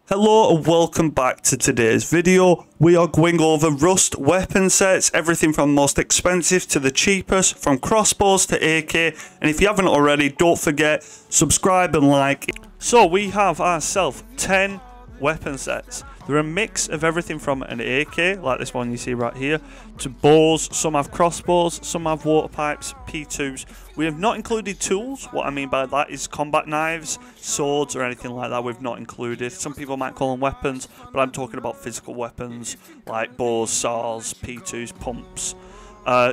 Hello and welcome back to today's video. We are going over Rust weapon sets, everything from most expensive to the cheapest, from Crossbows to AK, and if you haven't already, don't forget, subscribe and like. So we have ourselves 10 weapon sets. They're a mix of everything from an AK, like this one you see right here, to bows. Some have crossbows, some have water pipes, P2s. We have not included tools. What I mean by that is combat knives, swords, or anything like that we've not included. Some people might call them weapons, but I'm talking about physical weapons, like bows, saws, P2s, pumps.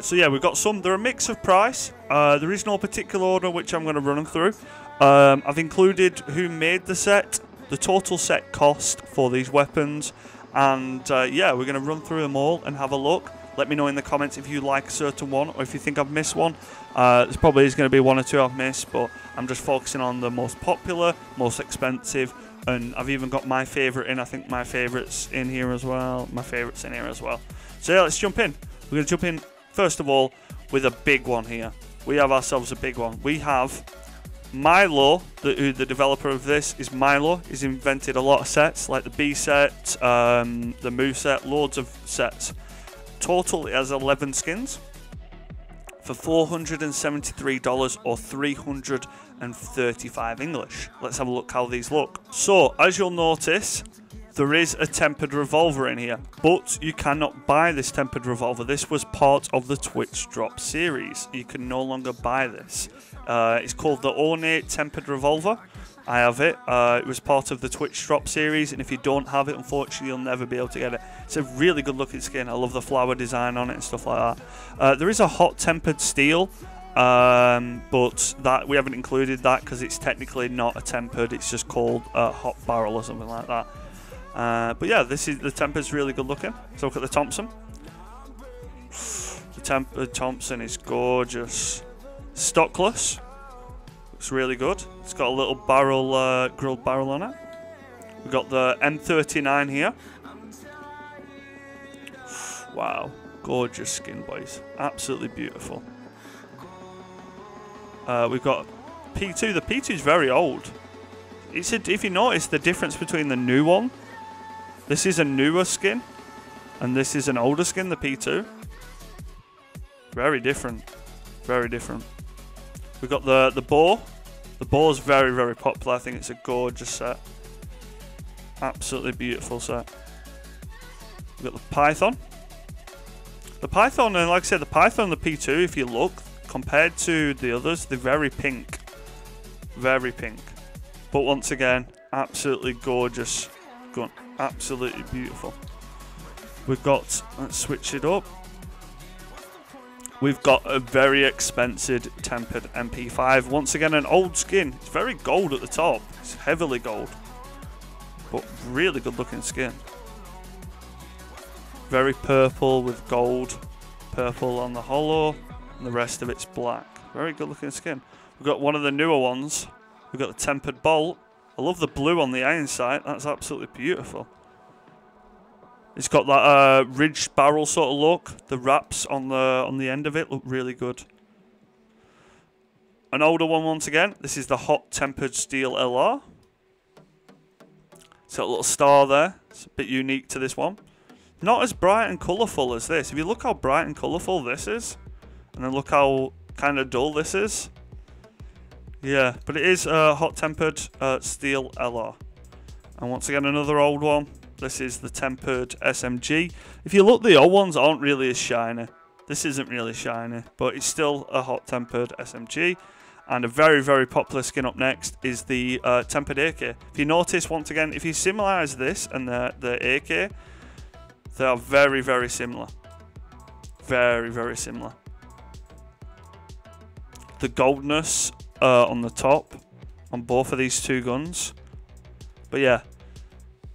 So yeah, we've got some. They're a mix of price. There is no particular order which I'm going to run them through. I've included who made the set, the total set cost for these weapons, and yeah, we're going to run through them all and have a look. Let me know in the comments if you like a certain one or if you think I've missed one. There's probably is going to be one or two I've missed, but I'm just focusing on the most popular, most expensive, and I've even got my favourite in. I think my favourite's in here as well. My favourite's in here as well. So yeah, let's jump in. We're going to jump in, first of all, with a big one here. We have ourselves a big one. We have Milo, the developer of this is Milo. He's invented a lot of sets, like the B set, the Move set, loads of sets. Total, it has 11 skins for $473 or 335 English. Let's have a look how these look. So, as you'll notice, there is a tempered revolver in here, but you cannot buy this tempered revolver. This was part of the Twitch drop series. You can no longer buy this. It's called the Ornate Tempered Revolver. I have it. It was part of the Twitch drop series, and if you don't have it, unfortunately, you'll never be able to get it. It's a really good looking skin. I love the flower design on it and stuff like that. There is a hot tempered steel, but that we haven't included that because it's technically not a tempered. It's just called a hot barrel or something like that. But yeah, the tempered's really good looking. So look at the Thompson. The tempered Thompson is gorgeous. Stockless. Looks really good. It's got a little barrel, grilled barrel on it. We've got the M39 here. Wow. Gorgeous skin, boys. Absolutely beautiful. We've got P2. The P2 is very old. If you notice the difference between the new one, this is a newer skin, and this is an older skin, the P2. Very different. Very different. We've got the bow. The bow is very, very popular. I think it's a gorgeous set. Absolutely beautiful set. We've got the Python. The Python, and like I said, the Python and the P2, if you look, compared to the others, they're very pink. Very pink. But once again, absolutely gorgeous gun. Absolutely beautiful. We've got, let's switch it up. We've got a very expensive tempered MP5. Once again, an old skin. It's very gold at the top. It's heavily gold. But really good looking skin. Very purple with gold. Purple on the hollow. And the rest of it's black. Very good looking skin. We've got one of the newer ones. We've got the tempered bolt. I love the blue on the iron sight. That's absolutely beautiful. It's got that ridged barrel sort of look. The wraps on the end of it look really good. An older one once again. This is the hot tempered steel LR. It's got a little star there. It's a bit unique to this one. Not as bright and colourful as this. If you look how bright and colourful this is, and then look how kind of dull this is. Yeah, but it is a hot tempered steel LR. And once again, another old one. This is the tempered SMG. If you look, the old ones aren't really as shiny. This isn't really shiny, but it's still a hot tempered SMG. And a very, very popular skin up next is the tempered AK. If you notice, once again, if you similarize this and the AK, they are very, very similar. Very, very similar. The goldness on the top on both of these two guns. But yeah.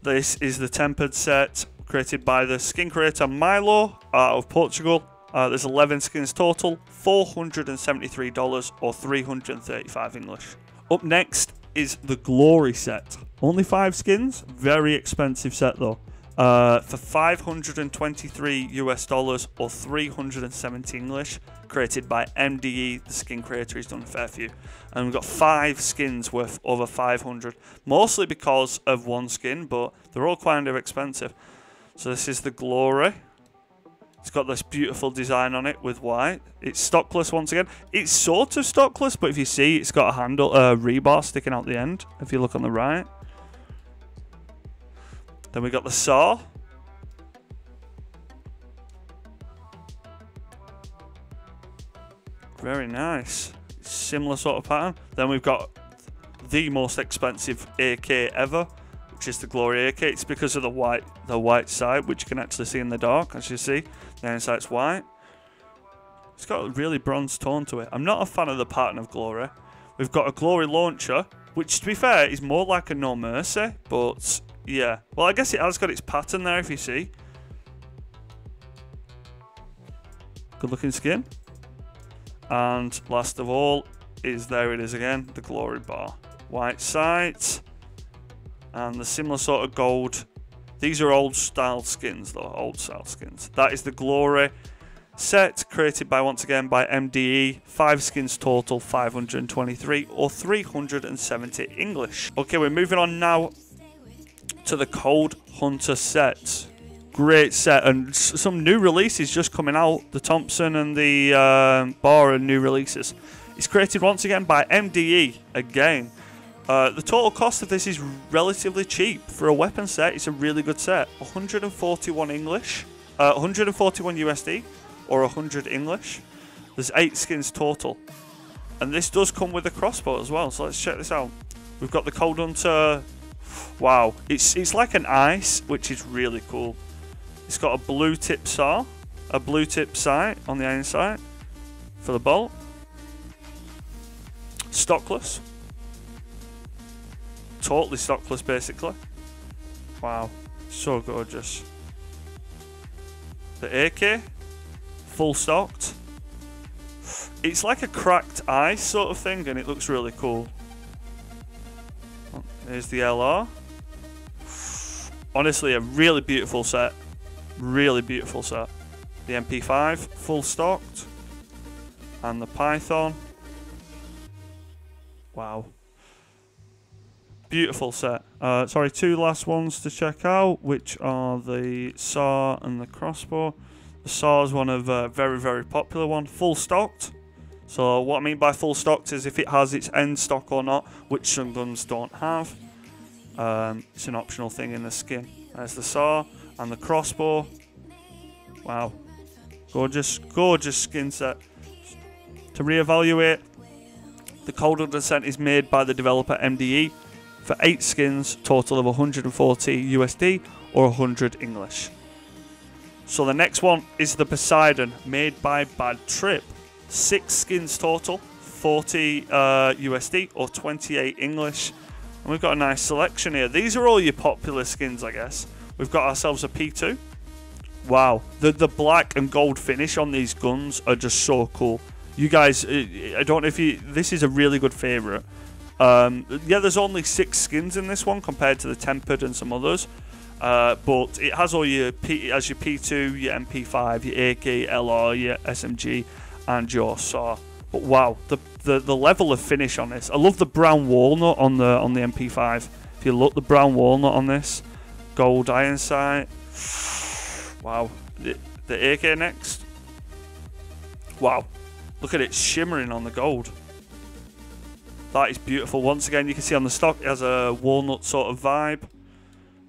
This is the tempered set created by the skin creator Milo out of Portugal. There's 11 skins total, $473 or 335 English. Up next is the Glory set. Only 5 skins, very expensive set though. for 523 US dollars or 370 English, created by MDE, the skin creator. He's done a fair few. And we've got 5 skins worth over 500, mostly because of one skin, but they're all kind of expensive. So this is the Glory. It's got this beautiful design on it with white. It's stockless once again. It's sort of stockless, but if you see, it's got a handle, rebar sticking out the end, if you look on the right. Then we got the Saw. Very nice. Similar sort of pattern. Then we've got the most expensive AK ever, which is the Glory AK. It's because of the white side, which you can actually see in the dark, as you see. The inside's white. It's got a really bronze tone to it. I'm not a fan of the pattern of Glory. We've got a Glory launcher, which, to be fair, is more like a No Mercy, but yeah. Well, I guess it has got its pattern there, if you see. Good looking skin. And last of all there it is again, the Glory bar. White sights. And the similar sort of gold. These are old style skins though, old style skins. That is the Glory set, created by, once again, by MDE. 5 skins total, 523 or 370 English. Okay, we're moving on now to the Cold Hunter set. Great set, and some new releases just coming out. The Thompson and the bar are new releases. It's created once again by MDE again. The total cost of this is relatively cheap for a weapon set. It's a really good set. 141 English, 141 USD, or 100 English. There's 8 skins total, and this does come with a crossbow as well. So let's check this out. We've got the Cold Hunter. Wow, it's like an ice, which is really cool. It's got a blue tip saw, a blue tip sight on the iron sight for the bolt. Stockless. Totally stockless, basically. Wow, so gorgeous. The AK, full stocked. It's like a cracked ice sort of thing, and it looks really cool. Here's the LR. Honestly, a really beautiful set. Really beautiful set. The MP5, full stocked. And the Python. Wow. Beautiful set. Sorry, 2 last ones to check out, which are the Saw and the Crossbow. The Saw is one of a very, very popular one. Full stocked. So what I mean by full stocked is if it has its end stock or not, which some guns don't have. It's an optional thing in the skin. There's the Saw and the Crossbow. Wow. Gorgeous, gorgeous skin set. To reevaluate, the Cold Hunter set is made by the developer MDE for 8 skins, total of 140 USD or 100 English. So the next one is the Poseidon, made by Bad Trip. 6 skins total, 40 USD or 28 English. And we've got a nice selection here. These are all your popular skins, I guess. We've got ourselves a P2. Wow, the black and gold finish on these guns are just so cool. You guys, I don't know if you, this is a really good favourite. Yeah, there's only 6 skins in this one compared to the Tempered and some others. But it has all your P2, your MP5, your AK, LR, your SMG, and your Saw. But wow, the level of finish on this. I love the brown walnut on the MP5. If you look, the brown walnut on this, gold iron sight. Wow, the AK next. Wow, look at it shimmering on the gold. That is beautiful. Once again, you can see on the stock it has a walnut sort of vibe.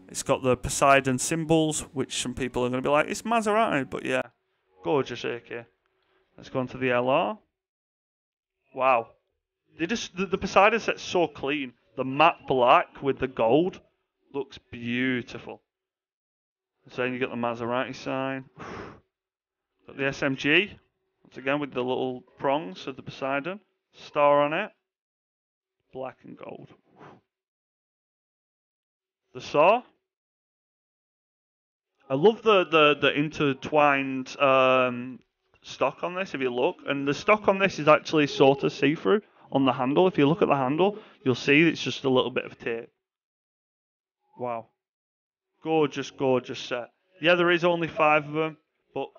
It's got the Poseidon symbols, which some people are going to be like, it's Maserati, but yeah, gorgeous AK. Let's go on to the LR. Wow, the Poseidon set's so clean. The matte black with the gold looks beautiful. So then you get the Maserati sign. Got the SMG, once again with the little prongs of the Poseidon. Star on it. Black and gold. The Saw. I love the intertwined stock on this, if you look. And the stock on this is actually sort of see-through on the handle. If you look at the handle, you'll see it's just a little bit of tape. Wow. Gorgeous, gorgeous set. Yeah, there is only 5 of them, but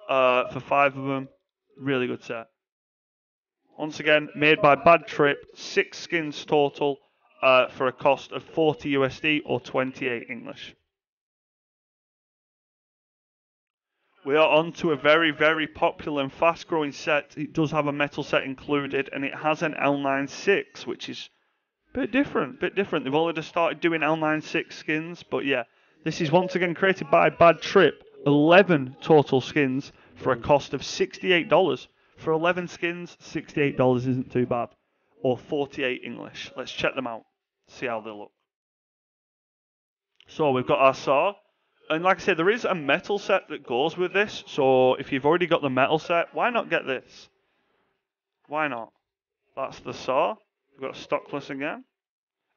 for 5 of them, really good set. Once again, made by Bad Trip, 6 skins total for a cost of 40 USD or 28 English. We are on to a very, very popular and fast-growing set. It does have a metal set included, and it has an L96, which is a bit different, They've only just started doing L96 skins, but yeah. This is once again created by Bad Trip. 11 total skins for a cost of $68. For 11 skins, $68 isn't too bad. Or 48 English. Let's check them out. See how they look. So we've got our saw. And like I said, there is a metal set that goes with this. So if you've already got the metal set, why not get this? Why not? That's the saw. We've got stockless again.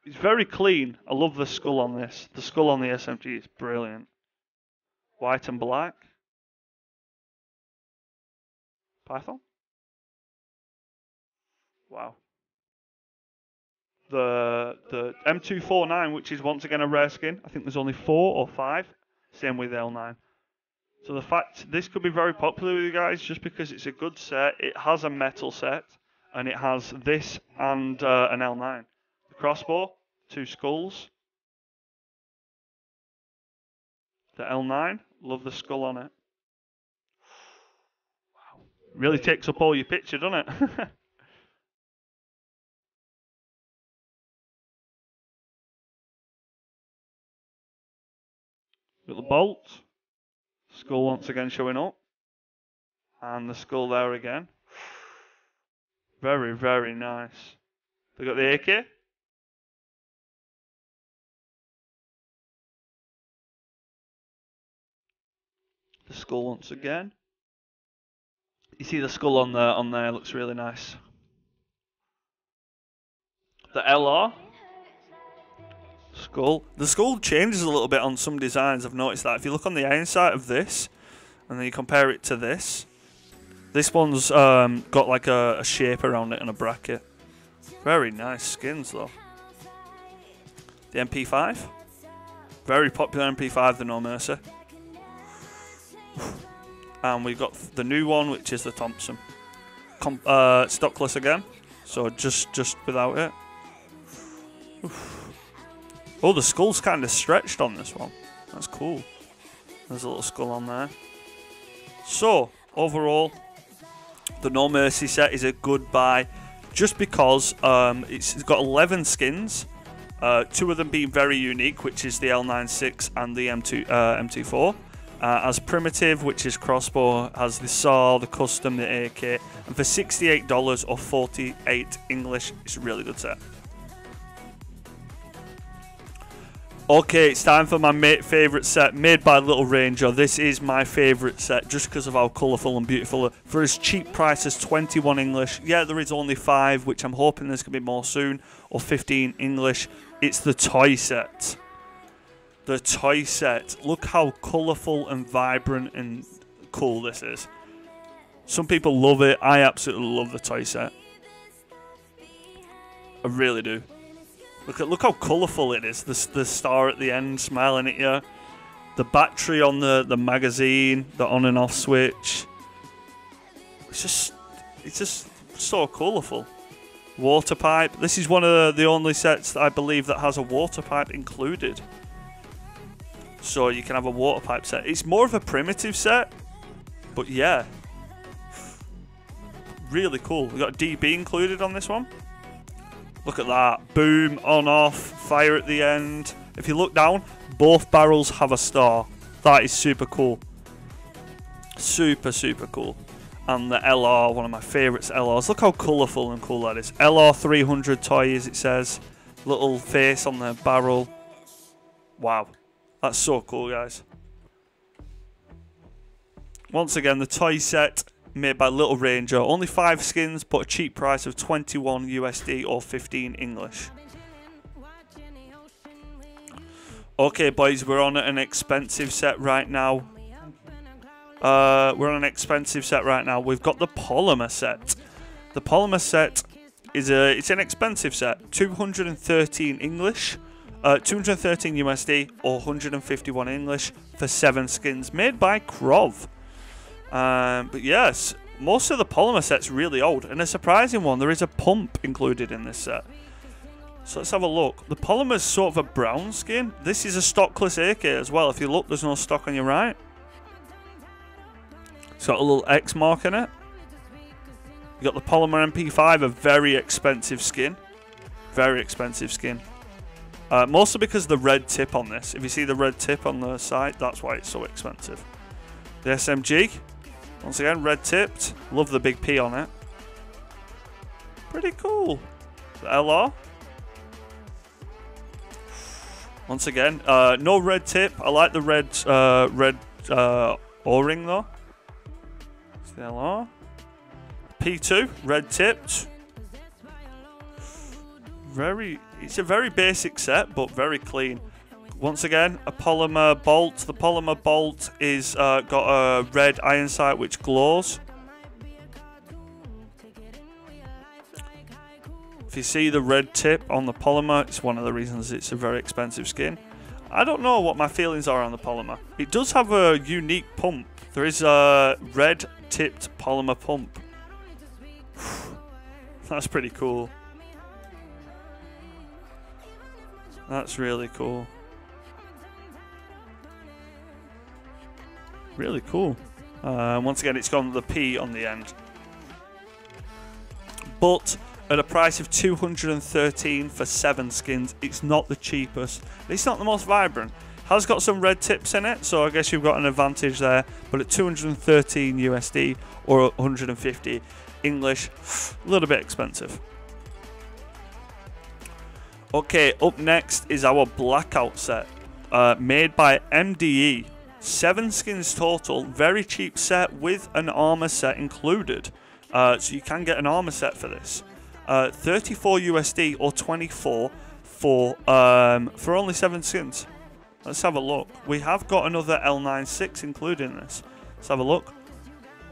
It's very clean. I love the skull on this. The skull on the SMG is brilliant. White and black. Python. Wow. The M249, which is once again a rare skin. I think there's only 4 or 5. Same with L9. So the fact this could be very popular with you guys just because it's a good set. It has a metal set and it has this and an L9. The crossbow, 2 skulls. The L9, love the skull on it. Wow. Really takes up all your picture, doesn't it? Got the bolt. Skull once again showing up. And the skull there again. Very, very nice. They got the AK. The skull once again. You see the skull on there looks really nice. The LR. Skull. The skull changes a little bit on some designs. I've noticed that. If you look on the iron side of this, and then you compare it to this one's got like a shape around it and a bracket. Very nice skins though. The MP5. Very popular MP5, the No Mercy. And we've got the new one, which is the Thompson. Stockless again, so just without it. Oof. Oh, the skull's kind of stretched on this one. That's cool. There's a little skull on there. So, overall, the No Mercy set is a good buy just because it's got 11 skins. 2 of them being very unique, which is the L96 and the M24. As primitive, which is crossbow, has the saw, the custom, the AK. And for $68 or 48 English, it's a really good set. Okay, it's time for my favourite set, made by Little Ranger. This is my favourite set, just because of how colourful and beautiful. For as cheap price as 21 English, yeah, there is only 5, which I'm hoping there's going to be more soon, or 15 English. It's the toy set. The toy set. Look how colourful and vibrant and cool this is. Some people love it. I absolutely love the toy set. I really do. Look how colourful it is. The star at the end smiling at you. The battery on the magazine, the on and off switch. It's just so colourful. Water pipe. This is one of the only sets that I believe that has a water pipe included. So you can have a water pipe set. It's more of a primitive set, but yeah, really cool. We got DB included on this one. Look at that. Boom, on, off, fire at the end. If you look down, both barrels have a star. That is super cool. Super, super cool. And the LR, one of my favourites LRs. Look how colourful and cool that is. LR 300 toy, as it says. Little face on the barrel. Wow. That's so cool, guys. Once again, the toy set made by Little Ranger. Only 5 skins, but a cheap price of 21 USD or 15 English. Okay, boys, we're on an expensive set right now. We're on an expensive set right now. We've got the Polymer set. The Polymer set is it's an expensive set. 213 English. 213 USD or 151 English for 7 skins made by Crov. But yes, most of the polymer set's really old, and a surprising one, there is a pump included in this set. So let's have a look. The Polymer's sort of a brown skin. This is a stockless AK as well. If you look, there's no stock on your right. It's got a little X mark in it. You got the Polymer MP5, a very expensive skin. Very expensive skin. Mostly because of the red tip on this. If you see the red tip on the side, that's why it's so expensive. The SMG, once again, red tipped. Love the big P on it. Pretty cool. The LR. Once again, no red tip. I like the red O-ring though. It's the LR. P2, red tipped. It's a very basic set, but very clean. Once again, a polymer bolt. The polymer bolt is got a red iron sight which glows. If you see the red tip on the polymer, it's one of the reasons it's a very expensive skin. I don't know what my feelings are on the polymer. It does have a unique pump. There is a red tipped polymer pump. That's pretty cool. That's really cool. Really cool. Once again, it's got the P on the end. But at a price of 213 for 7 skins, it's not the cheapest. It's not the most vibrant. Has got some red tips in it, so I guess you've got an advantage there. But at 213 USD or 150 English, a little bit expensive. Okay, up next is our Blackout set, made by MDE. 7 skins total, very cheap set with an armor set included. So you can get an armor set for this. 34 USD or 24 for only 7 skins. Let's have a look. We have got another L96 included in this. Let's have a look.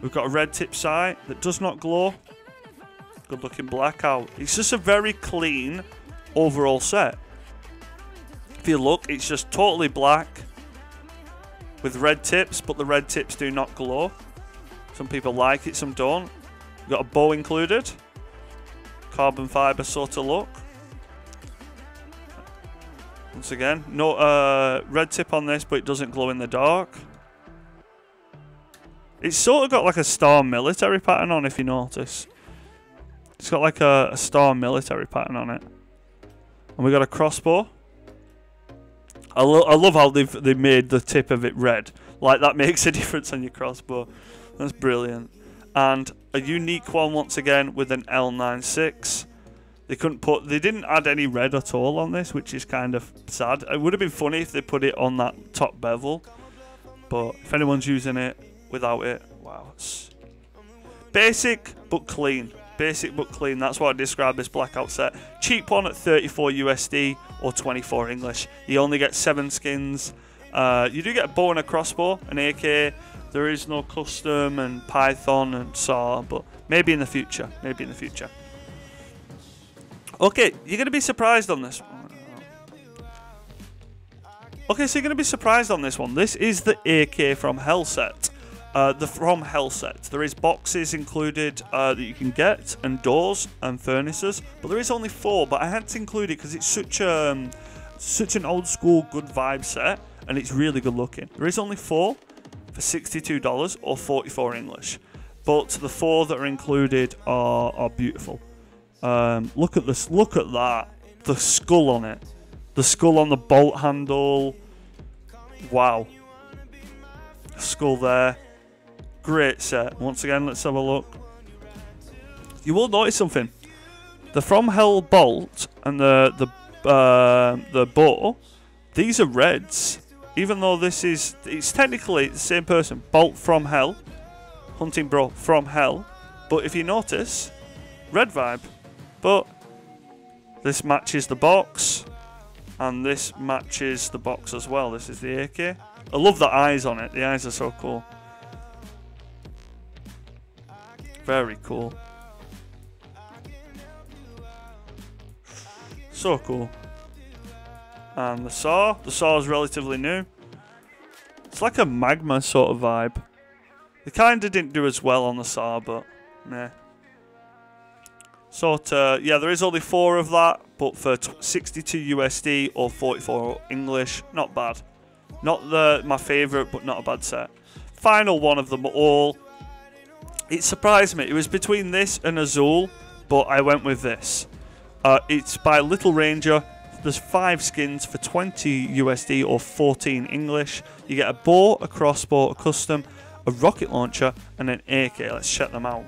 We've got a red tip sight that does not glow. Good looking Blackout. It's just a very clean overall set. If you look, it's just totally black with red tips, but the red tips do not glow. Some people like it, some don't. We've got a bow included. Carbon fiber sort of look. Once again, no red tip on this, but it doesn't glow in the dark. It's sort of got like a star military pattern on, if you notice. It's got like a star military pattern on it. And we got a crossbow. I love how they've made the tip of it red. Like, that makes a difference on your crossbow. That's brilliant. And a unique one once again with an L96. They didn't add any red at all on this, which is kind of sad. It would have been funny if they put it on that top bevel. But if anyone's using it without it, wow. It's basic but clean. Basic but clean. That's what I describe this Blackout set. Cheap one at 34 USD or 24 English. You only get 7 skins. You do get a bow and a crossbow, an AK. There is no custom and Python and SAW, but maybe in the future. Maybe in the future. Okay, you're going to be surprised on this one. Okay, so you're going to be surprised on this one. This is the AK from Hell set. The From Hell set. There is boxes included that you can get, and doors and furnaces, but there is only 4. But I had to include it because it's such an old school good vibe set, and it's really good looking. There is only 4 for $62 or 44 English, but the 4 that are included are beautiful. Look at this. Look at that. The skull on it. The skull on the bolt handle. Wow. Skull there. Great set. Once again, let's have a look. You will notice something. The From Hell bolt and the bow, these are reds. Even though it's technically the same person. Bolt from Hell, Hunting Bro from Hell. But if you notice, red vibe. But this matches the box, and this matches the box as well. This is the AK. I love the eyes on it. The eyes are so cool. Very cool. So cool. And the saw. The saw is relatively new. It's like a magma sort of vibe. They kind of didn't do as well on the saw, but meh. Yeah, there is only 4 of that, but for 62 USD or 44 English, not bad. Not my favourite, but not a bad set. Final one of them all. It surprised me. It was between this and Azul, but I went with this. It's by Little Ranger. There's 5 skins for 20 USD or 14 English. You get a bow, a crossbow, a custom, a rocket launcher, and an AK. Let's check them out.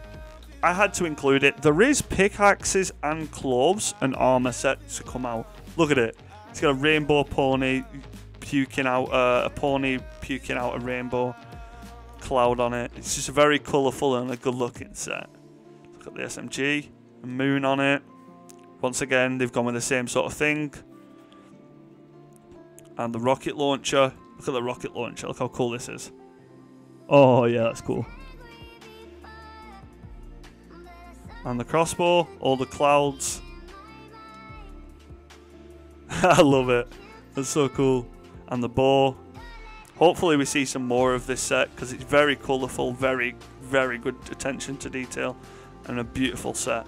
I had to include it. There is pickaxes and clothes and armor sets to come out. Look at it. It's got a rainbow pony puking out a pony puking out a rainbow cloud on it. It's just a very colourful and a good-looking set. Look at the SMG, a moon on it. Once again, they've gone with the same sort of thing. And the rocket launcher. Look at the rocket launcher. Look how cool this is. Oh yeah, that's cool. And the crossbow, all the clouds. I love it. That's so cool. And the bow. Hopefully we see some more of this set because it's very colourful, very, very good attention to detail, and a beautiful set.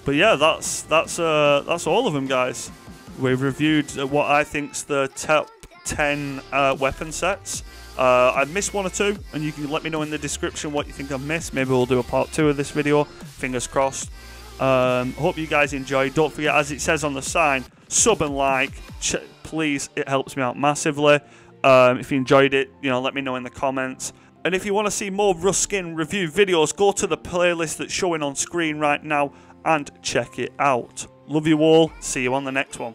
But yeah, that's all of them, guys. We've reviewed what I think's the top 10 weapon sets. I've missed 1 or 2, and you can let me know in the description what you think I've missed. Maybe we'll do a part 2 of this video. Fingers crossed. Hope you guys enjoyed. Don't forget, as it says on the sign, sub and like. Please, it helps me out massively. If you enjoyed it, let me know in the comments. And if you want to see more Rust skin review videos, go to the playlist that's showing on screen right now and check it out. Love you all. See you on the next one.